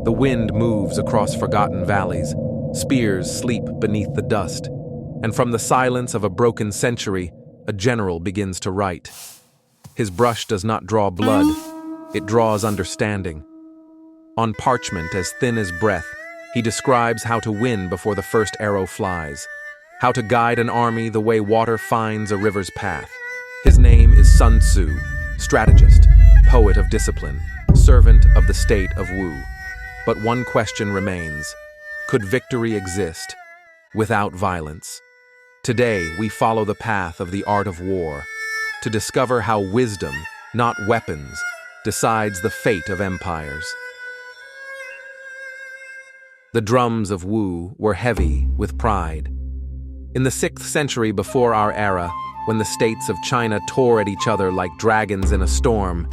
The wind moves across forgotten valleys. Spears sleep beneath the dust. And from the silence of a broken century, a general begins to write. His brush does not draw blood, it draws understanding. On parchment as thin as breath, he describes how to win before the first arrow flies, how to guide an army the way water finds a river's path. His name is Sun Tzu, strategist, poet of discipline, servant of the state of Wu. But one question remains: could victory exist without violence? Today, we follow the path of the art of war to discover how wisdom, not weapons, decides the fate of empires. The drums of Wu were heavy with pride. In the 6th century before our era, when the states of China tore at each other like dragons in a storm,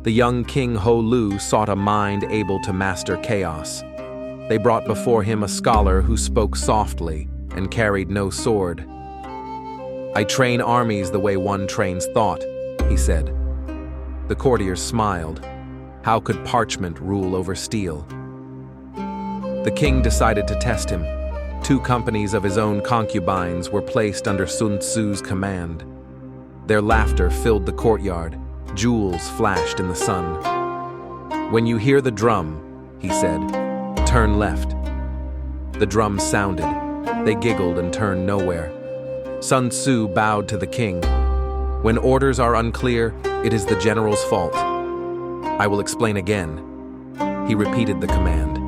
the young King Ho Lu sought a mind able to master chaos. They brought before him a scholar who spoke softly and carried no sword. "I train armies the way one trains thought," he said. The courtiers smiled. How could parchment rule over steel? The king decided to test him. 2 companies of his own concubines were placed under Sun Tzu's command. Their laughter filled the courtyard. Jewels flashed in the sun. "When you hear the drum," he said, "turn left." The drum sounded. They giggled and turned nowhere. Sun Tzu bowed to the king. "When orders are unclear, it is the general's fault. I will explain again." He repeated the command.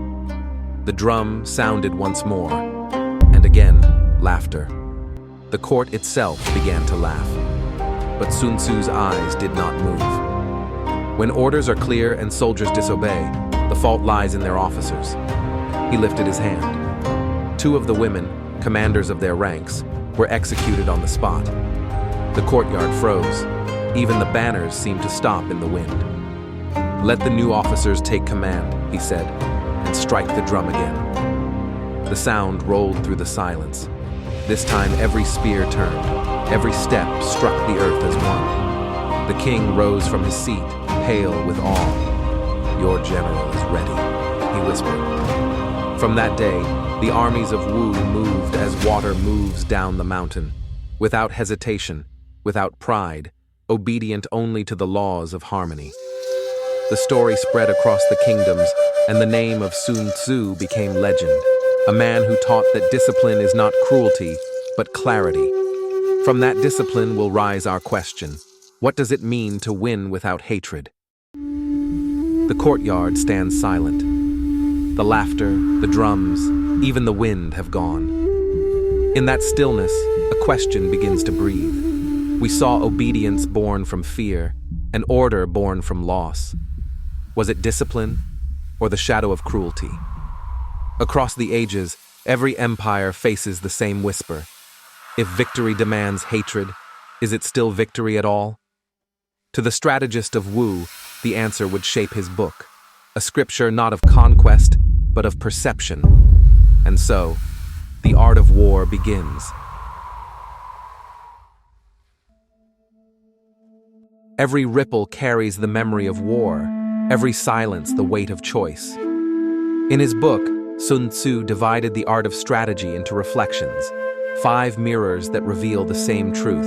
The drum sounded once more, and again, laughter. The court itself began to laugh, but Sun Tzu's eyes did not move. When orders are clear and soldiers disobey, the fault lies in their officers. He lifted his hand. 2 of the women, commanders of their ranks, were executed on the spot. The courtyard froze. Even the banners seemed to stop in the wind. "Let the new officers take command," he said, "and strike the drum again." The sound rolled through the silence. This time every spear turned, every step struck the earth as one. The king rose from his seat, pale with awe. "Your general is ready," he whispered. From that day, the armies of Wu moved as water moves down the mountain, without hesitation, without pride, obedient only to the laws of harmony. The story spread across the kingdoms, and the name of Sun Tzu became legend, a man who taught that discipline is not cruelty, but clarity. From that discipline will rise our question: what does it mean to win without hatred? The courtyard stands silent. The laughter, the drums, even the wind have gone. In that stillness, a question begins to breathe. We saw obedience born from fear, and order born from loss. Was it discipline, or the shadow of cruelty? Across the ages, every empire faces the same whisper. If victory demands hatred, is it still victory at all? To the strategist of Wu, the answer would shape his book, a scripture not of conquest, but of perception. And so, the art of war begins. Every ripple carries the memory of war, every silence the weight of choice. In his book, Sun Tzu divided the art of strategy into reflections, 5 mirrors that reveal the same truth.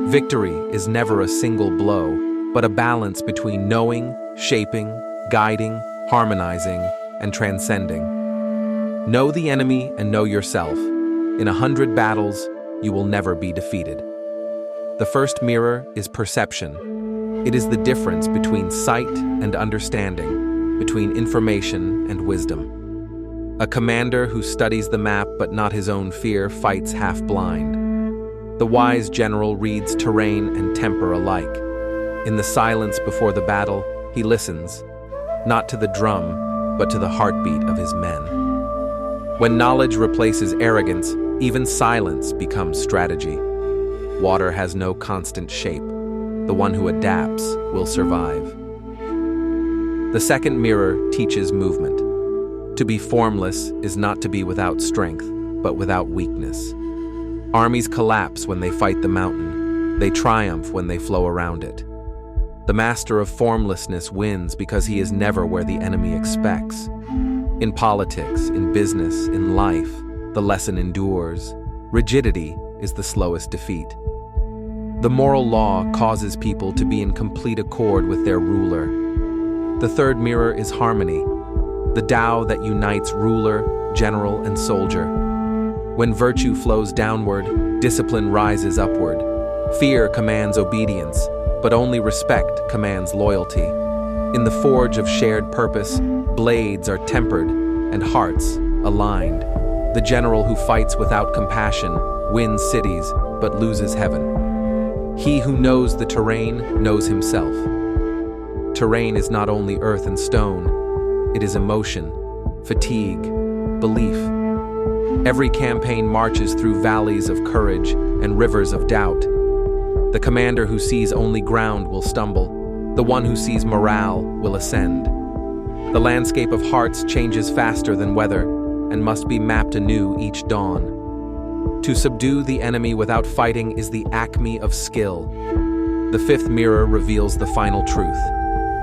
Victory is never a single blow, but a balance between knowing, shaping, guiding, harmonizing, and transcending. Know the enemy and know yourself. In 100 battles, you will never be defeated. The first mirror is perception. It is the difference between sight and understanding, between information and wisdom. A commander who studies the map but not his own fear fights half blind. The wise general reads terrain and temper alike. In the silence before the battle, he listens, not to the drum, but to the heartbeat of his men. When knowledge replaces arrogance, even silence becomes strategy. Water has no constant shape. The one who adapts will survive. The second mirror teaches movement. To be formless is not to be without strength, but without weakness. Armies collapse when they fight the mountain. They triumph when they flow around it. The master of formlessness wins because he is never where the enemy expects. In politics, in business, in life, the lesson endures. Rigidity is the slowest defeat. The moral law causes people to be in complete accord with their ruler. The third mirror is harmony, the Tao that unites ruler, general, and soldier. When virtue flows downward, discipline rises upward. Fear commands obedience, but only respect commands loyalty. In the forge of shared purpose, blades are tempered and hearts aligned. The general who fights without compassion wins cities but loses heaven. He who knows the terrain knows himself. Terrain is not only earth and stone, it is emotion, fatigue, belief. Every campaign marches through valleys of courage and rivers of doubt. The commander who sees only ground will stumble. The one who sees morale will ascend. The landscape of hearts changes faster than weather and must be mapped anew each dawn. To subdue the enemy without fighting is the acme of skill. The fifth mirror reveals the final truth.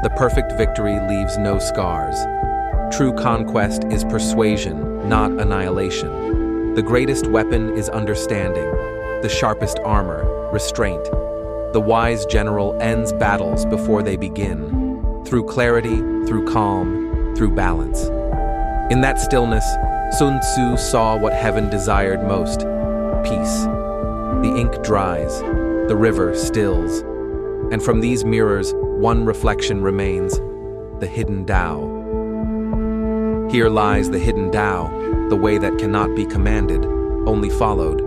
The perfect victory leaves no scars. True conquest is persuasion, not annihilation. The greatest weapon is understanding. The sharpest armor, restraint. The wise general ends battles before they begin, through clarity, through calm, through balance. In that stillness, Sun Tzu saw what heaven desired most: peace. The ink dries, the river stills, and from these mirrors, one reflection remains: the hidden Tao. Here lies the hidden Tao, the way that cannot be commanded, only followed.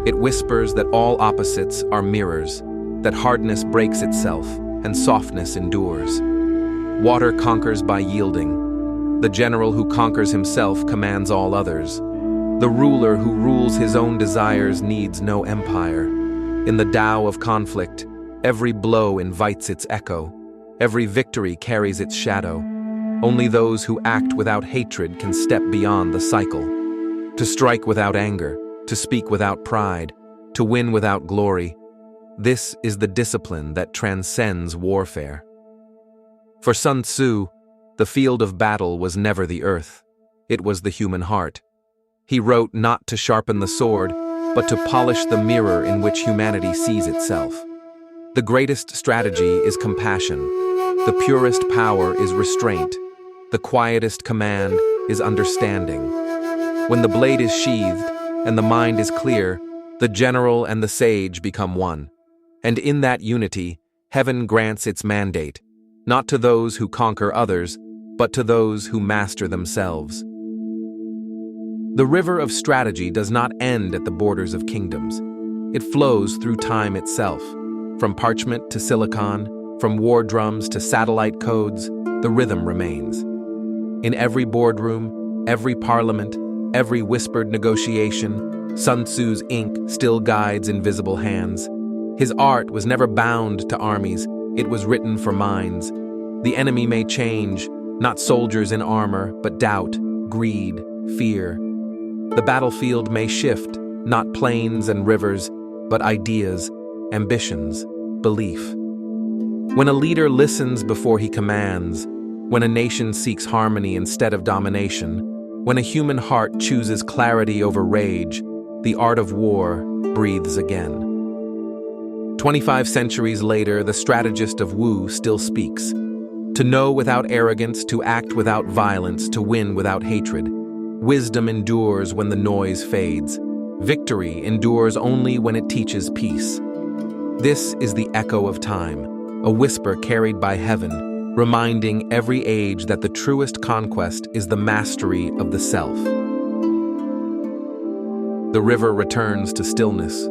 It whispers that all opposites are mirrors, that hardness breaks itself and softness endures. Water conquers by yielding. The general who conquers himself commands all others. The ruler who rules his own desires needs no empire. In the Tao of conflict, every blow invites its echo. Every victory carries its shadow. Only those who act without hatred can step beyond the cycle. To strike without anger, to speak without pride, to win without glory. This is the discipline that transcends warfare. For Sun Tzu, the field of battle was never the earth. It was the human heart. He wrote not to sharpen the sword, but to polish the mirror in which humanity sees itself. The greatest strategy is compassion. The purest power is restraint. The quietest command is understanding. When the blade is sheathed and the mind is clear, the general and the sage become one. And in that unity, heaven grants its mandate, not to those who conquer others, but to those who master themselves. The river of strategy does not end at the borders of kingdoms. It flows through time itself. From parchment to silicon, from war drums to satellite codes, the rhythm remains. In every boardroom, every parliament, every whispered negotiation, Sun Tzu's ink still guides invisible hands. His art was never bound to armies, it was written for minds. The enemy may change, not soldiers in armor, but doubt, greed, fear. The battlefield may shift, not plains and rivers, but ideas, ambitions, belief. When a leader listens before he commands, when a nation seeks harmony instead of domination, when a human heart chooses clarity over rage, the art of war breathes again. 25 centuries later, the strategist of Wu still speaks. To know without arrogance, to act without violence, to win without hatred. Wisdom endures when the noise fades. Victory endures only when it teaches peace. This is the echo of time, a whisper carried by heaven, reminding every age that the truest conquest is the mastery of the self. The river returns to stillness.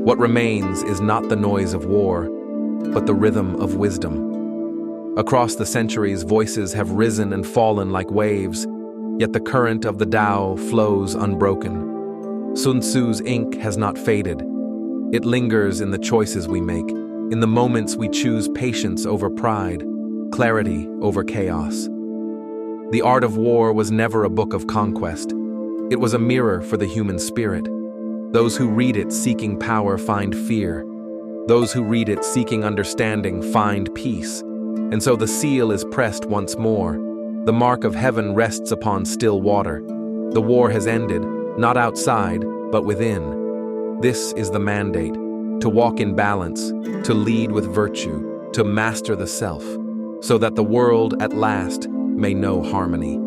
What remains is not the noise of war, but the rhythm of wisdom. Across the centuries, voices have risen and fallen like waves, yet the current of the Tao flows unbroken. Sun Tzu's ink has not faded. It lingers in the choices we make, in the moments we choose patience over pride, clarity over chaos. The art of war was never a book of conquest. It was a mirror for the human spirit. Those who read it seeking power find fear. Those who read it seeking understanding find peace. And so the seal is pressed once more. The mark of heaven rests upon still water. The war has ended, not outside, but within. This is the mandate: to walk in balance, to lead with virtue, to master the self, so that the world at last may know harmony.